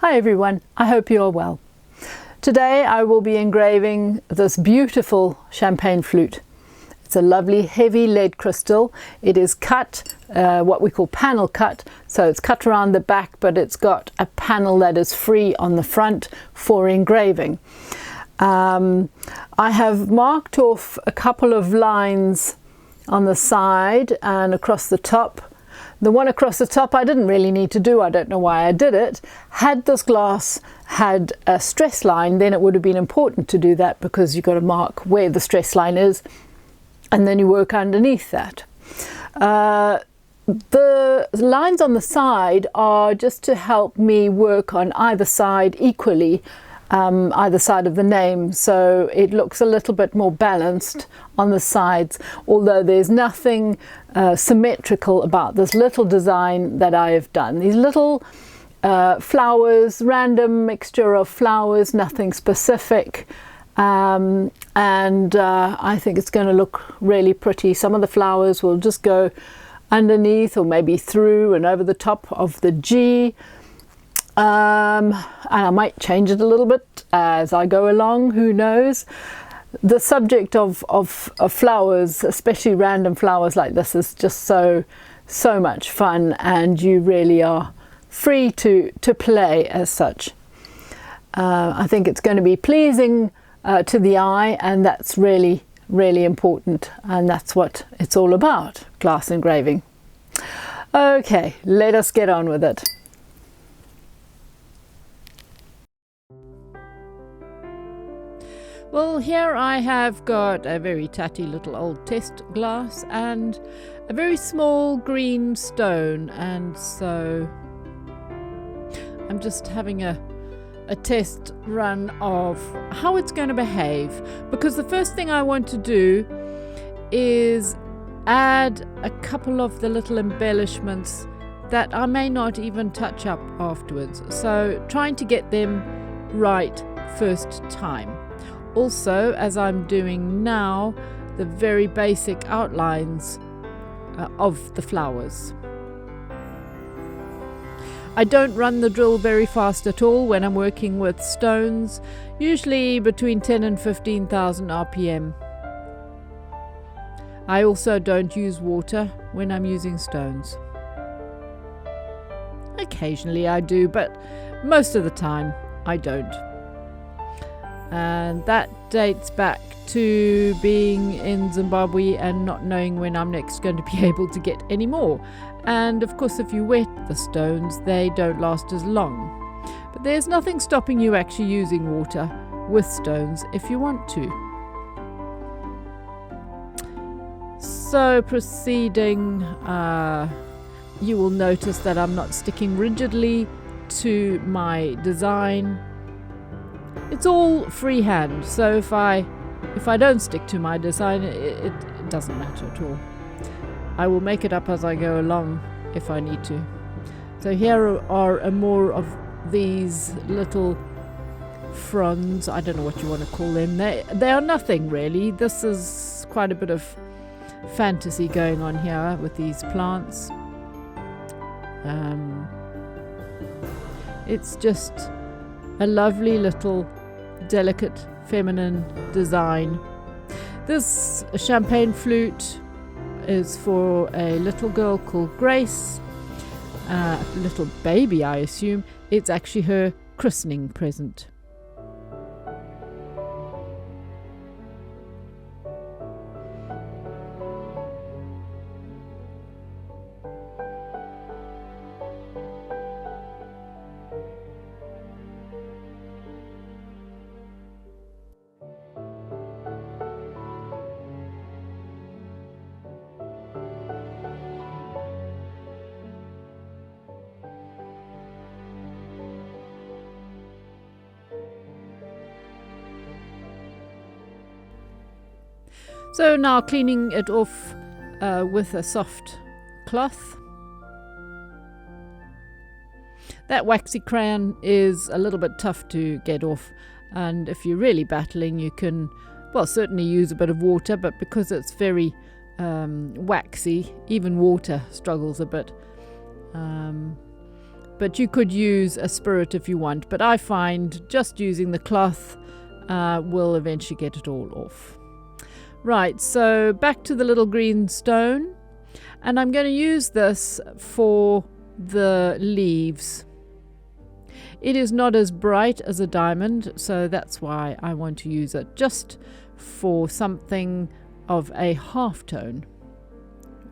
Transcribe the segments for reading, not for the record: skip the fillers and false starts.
Hi everyone, I hope you're well. Today I will be engraving this beautiful champagne flute. It's a lovely heavy lead crystal. It is cut, what we call panel cut, so it's cut around the back, but it's got a panel that is free on the front for engraving. I have marked off a couple of lines on the side and across the top. The one across the top I didn't really need to do, I don't know why I did it. Had this glass had a stress line, then it would have been important to do that, because you've got to mark where the stress line is and then you work underneath that. The lines on the side are just to help me work on either side equally, either side of the name, so it looks a little bit more balanced on the sides, although there's nothing symmetrical about this little design that I have done. These little flowers, random mixture of flowers, nothing specific, and I think it's going to look really pretty. Some of the flowers will just go underneath or maybe through and over the top of the G. And I might change it a little bit as I go along, who knows. The subject of flowers, especially random flowers like this, is just so much fun, and you really are free to play as such. I think it's going to be pleasing to the eye, and that's really important, and that's what it's all about, glass engraving. Okay, let us get on with it. Well, here I have got a very tatty little old test glass and a very small green stone, and so I'm just having a test run of how it's going to behave, because the first thing I want to do is add a couple of the little embellishments that I may not even touch up afterwards, so trying to get them right first time. Also, as I'm doing now, the very basic outlines of the flowers. I don't run the drill very fast at all when I'm working with stones, usually between 10 and 15,000 RPM. I also don't use water when I'm using stones. Occasionally I do, but most of the time I don't. And that dates back to being in Zimbabwe and not knowing when I'm next going to be able to get any more. And of course, if you wet the stones, they don't last as long. But there's nothing stopping you actually using water with stones if you want to. So proceeding, you will notice that I'm not sticking rigidly to my design. It's all freehand, so if I don't stick to my design, it doesn't matter at all. I will make it up as I go along if I need to. So here are more of these little fronds. I don't know what you want to call them. They are nothing really. This is quite a bit of fantasy going on here with these plants. It's just a lovely little delicate feminine design. This champagne flute is for a little girl called Grace, a little baby I assume. It's actually her christening present. So now cleaning it off with a soft cloth. That waxy crayon is a little bit tough to get off, and if you're really battling you can, well, certainly use a bit of water, but because it's very waxy, even water struggles a bit. but you could use a spirit if you want, but I find just using the cloth will eventually get it all off. Right, so back to the little green stone, and I'm going to use this for the leaves. It is not as bright as a diamond, so that's why I want to use it just for something of a half tone,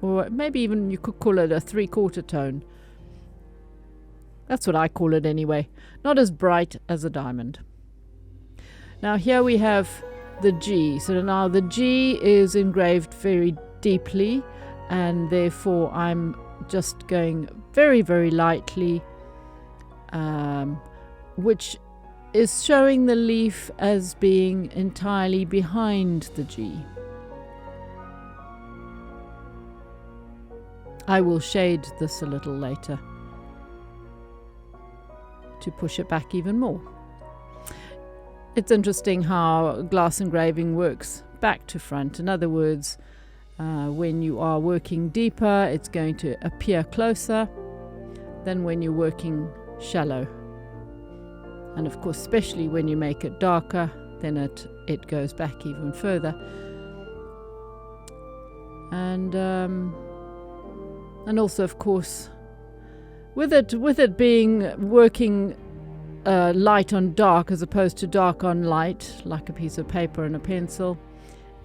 or maybe even you could call it a 3/4 tone. That's what I call it anyway. Not as bright as a diamond. Now here we have the G. So now the G is engraved very deeply, and therefore I'm just going very, very lightly, which is showing the leaf as being entirely behind the G. I will shade this a little later to push it back even more. It's interesting how glass engraving works back to front. In other words, when you are working deeper, it's going to appear closer than when you're working shallow. And of course, especially when you make it darker, then it goes back even further. And also, of course, with it being working light on dark as opposed to dark on light, like a piece of paper and a pencil,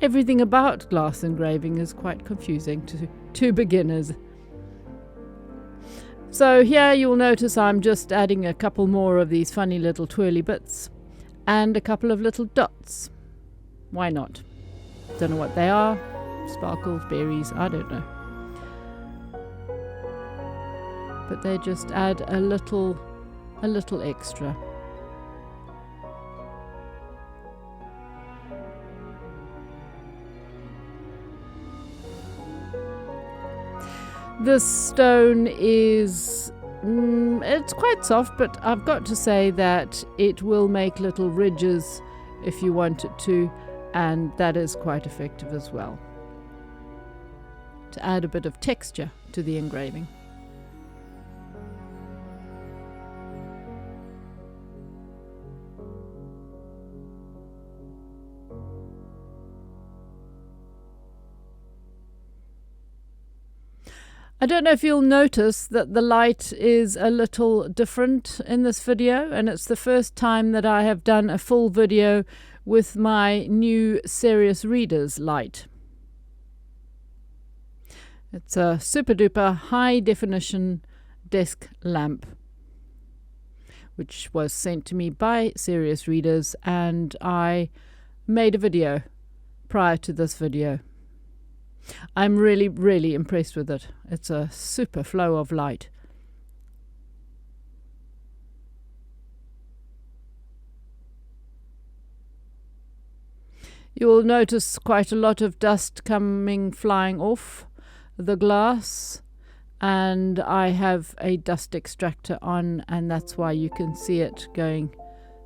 everything about glass engraving is quite confusing to beginners. So here you'll notice I'm just adding a couple more of these funny little twirly bits and a couple of little dots. Why not? Don't know what they are. Sparkles, berries, I don't know. But they just add a little extra. This stone is it's quite soft, but I've got to say that it will make little ridges if you want it to, and that is quite effective as well to add a bit of texture to the engraving. I don't know if you'll notice that the light is a little different in this video, and it's the first time that I have done a full video with my new Serious Readers light. It's a super duper high definition desk lamp, which was sent to me by Serious Readers, and I made a video prior to this video. I'm really, really impressed with it. It's a super flow of light. You will notice quite a lot of dust flying off the glass, and I have a dust extractor on, and that's why you can see it going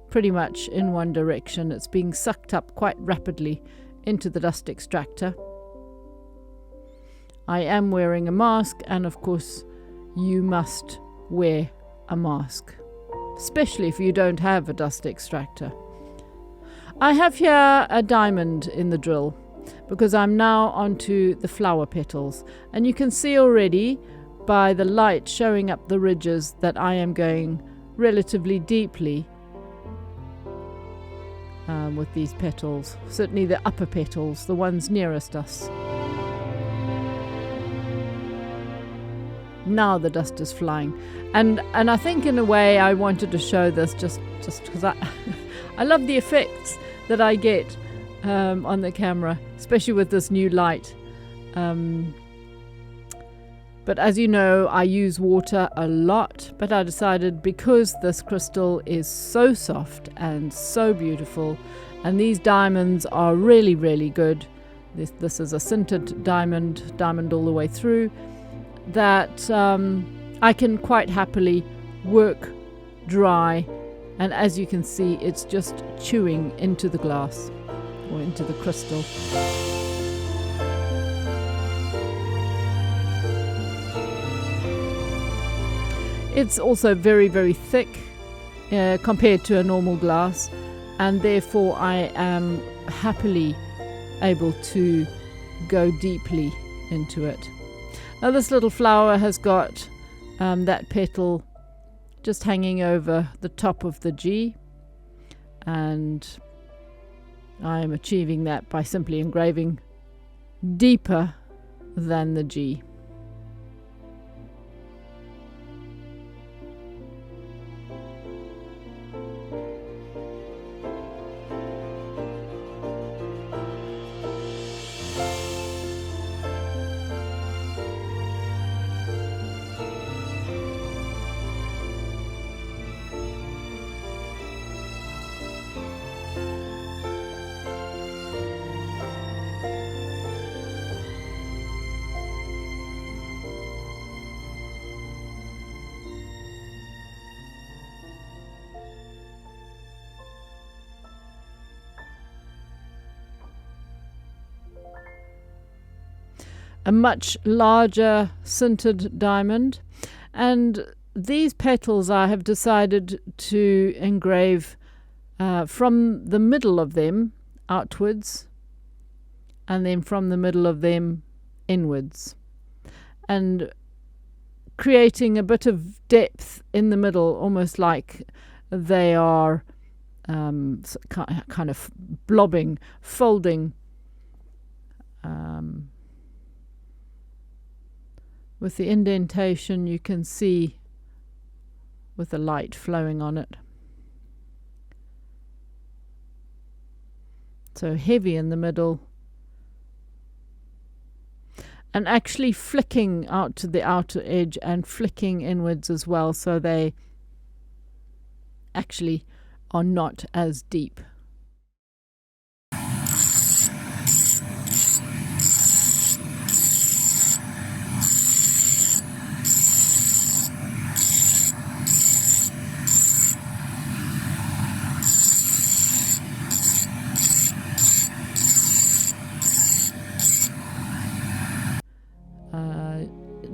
pretty much in one direction. It's being sucked up quite rapidly into the dust extractor. I am wearing a mask, and of course you must wear a mask, especially if you don't have a dust extractor. I have here a diamond in the drill because I'm now onto the flower petals, and you can see already by the light showing up the ridges that I am going relatively deeply with these petals, certainly the upper petals, the ones nearest us. Now the dust is flying, and I think in a way I wanted to show this just because I love the effects that I get on the camera, especially with this new light. But as you know, I use water a lot, but I decided because this crystal is so soft and so beautiful, and these diamonds are really, really good. This is a sintered diamond all the way through, that I can quite happily work dry, and as you can see, it's just chewing into the glass or into the crystal. It's also very, very thick compared to a normal glass, and therefore I am happily able to go deeply into it. Now this little flower has got that petal just hanging over the top of the G, and I am achieving that by simply engraving deeper than the G. A much larger sintered diamond, and these petals I have decided to engrave from the middle of them outwards, and then from the middle of them inwards, and creating a bit of depth in the middle, almost like they are kind of blobbing, folding, with the indentation you can see with the light flowing on it. So heavy in the middle, and actually flicking out to the outer edge and flicking inwards as well, so they actually are not as deep.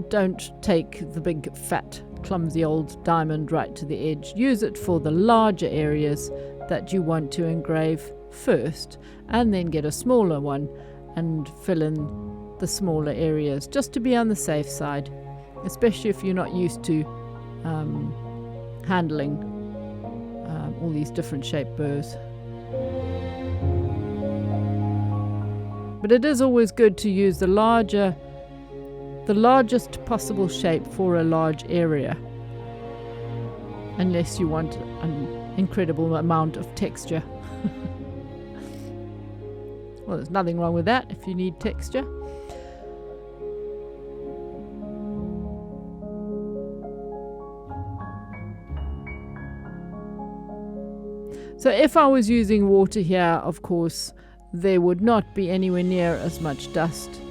Don't take the big fat clumsy old diamond right to the edge. Use it for the larger areas that you want to engrave first, and then get a smaller one and fill in the smaller areas, just to be on the safe side, especially if you're not used to handling all these different shaped burrs. But it is always good to use the largest possible shape for a large area, unless you want an incredible amount of texture. Well, there's nothing wrong with that if you need texture. So if I was using water here, of course, there would not be anywhere near as much dust.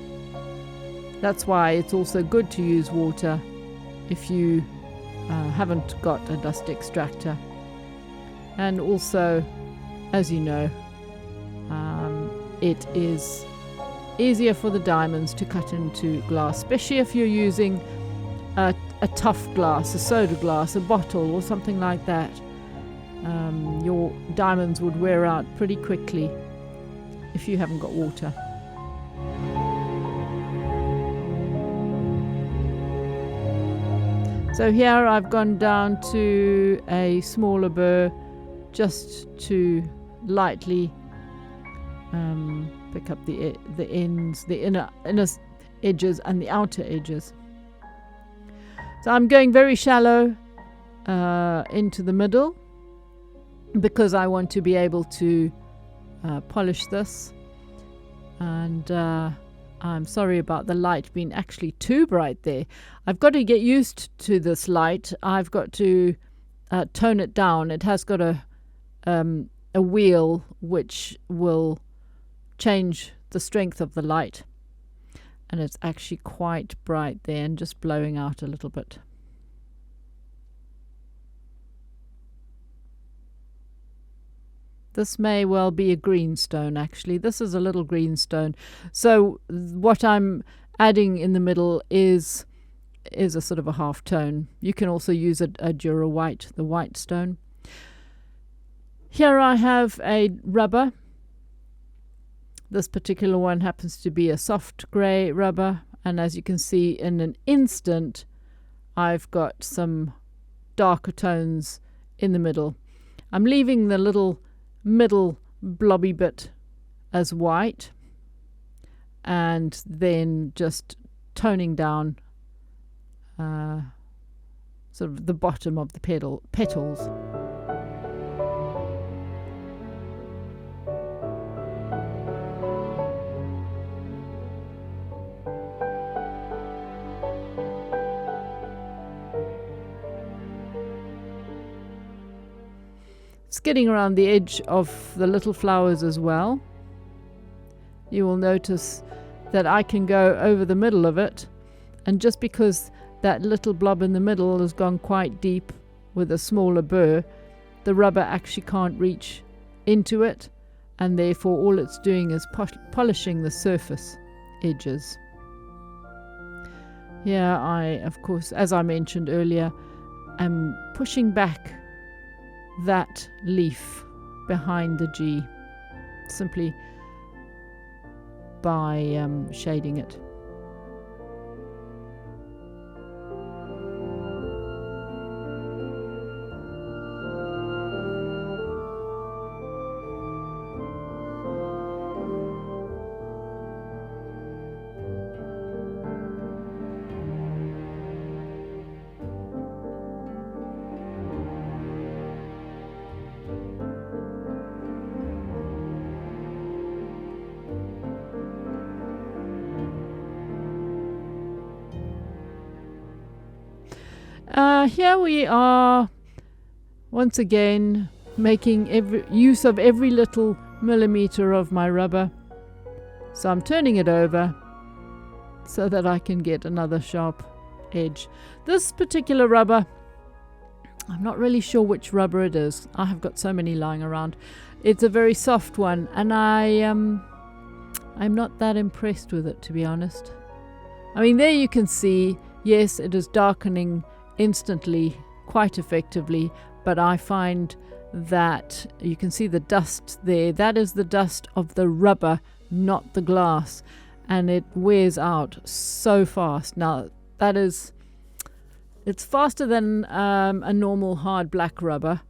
That's why it's also good to use water if you haven't got a dust extractor. And also, as you know, it is easier for the diamonds to cut into glass, especially if you're using a tough glass, a soda glass, a bottle or something like that. Your diamonds would wear out pretty quickly if you haven't got water. So here I've gone down to a smaller burr just to lightly pick up the ends, the inner edges and the outer edges. So I'm going very shallow into the middle because I want to be able to polish this, and I'm sorry about the light being actually too bright there. I've got to get used to this light. I've got to tone it down. It has got a wheel which will change the strength of the light, and it's actually quite bright there and just blowing out a little bit. This may well be a greenstone, actually. This is a little greenstone. So what I'm adding in the middle is is a sort of a half tone. You can also use a Dura white, the white stone. Here I have a rubber. This particular one happens to be a soft grey rubber, and as you can see, in an instant I've got some darker tones in the middle. I'm leaving the little middle blobby bit as white, and then just toning down sort of the bottom of the petals. Skidding around the edge of the little flowers as well. You will notice that I can go over the middle of it, and just because that little blob in the middle has gone quite deep with a smaller burr, the rubber actually can't reach into it, and therefore all it's doing is polishing the surface edges. Here I, of course, as I mentioned earlier, am pushing back that leaf behind the G simply by shading it. Here we are once again making use of every little millimeter of my rubber. So I'm turning it over so that I can get another sharp edge. This particular rubber, I'm not really sure which rubber it is. I have got so many lying around. It's a very soft one, and I'm not that impressed with it, to be honest. I mean, there you can see, yes, it is darkening instantly quite effectively, but I find that you can see the dust there. That is the dust of the rubber, not the glass, and it wears out so fast. Now it's faster than a normal hard black rubber,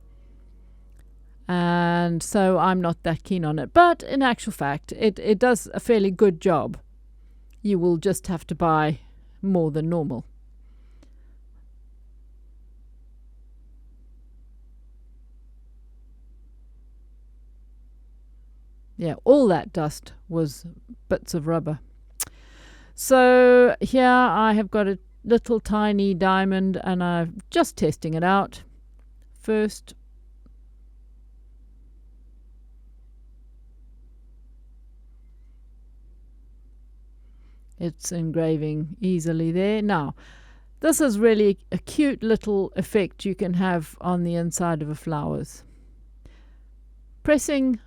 and so I'm not that keen on it, but in actual fact it does a fairly good job. You will just have to buy more than normal. Yeah, all that dust was bits of rubber. So here I have got a little tiny diamond, and I'm just testing it out first. It's engraving easily there. Now, this is really a cute little effect you can have on the inside of a flowers. Pressing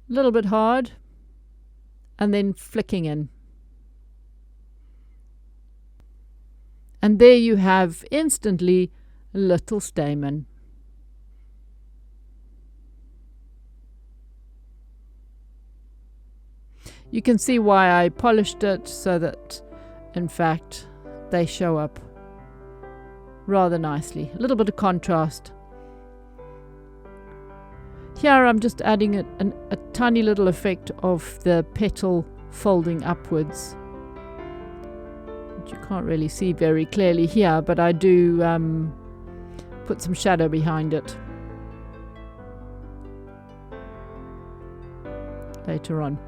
a little bit hard and then flicking in. And there you have instantly a little stamen. You can see why I polished it, so that in fact they show up rather nicely. A little bit of contrast. Here I'm just adding a tiny little effect of the petal folding upwards, which you can't really see very clearly here, but I do put some shadow behind it later on.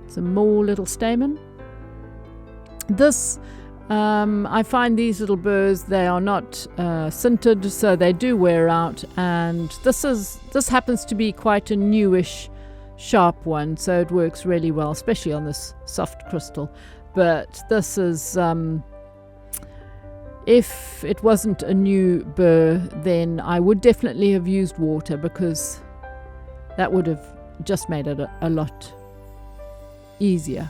Some more little stamen. This I find these little burrs, they are not sintered, so they do wear out, and this happens to be quite a newish sharp one, so it works really well, especially on this soft crystal. But this is if it wasn't a new burr, then I would definitely have used water, because that would have just made it a lot easier.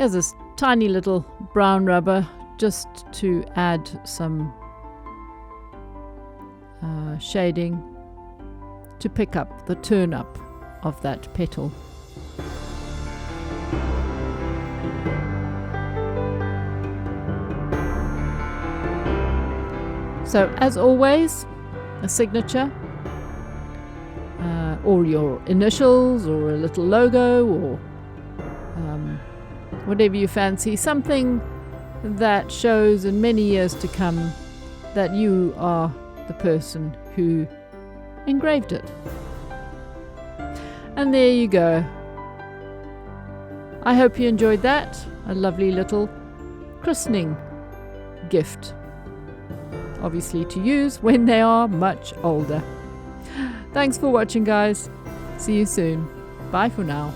Here's this tiny little brown rubber just to add some shading to pick up the turn up of that petal. So as always, a signature or your initials or a little logo or whatever you fancy, something that shows in many years to come that you are the person who engraved it. And there you go. I hope you enjoyed that. A lovely little christening gift, obviously to use when they are much older. Thanks for watching, guys. See you soon. Bye for now.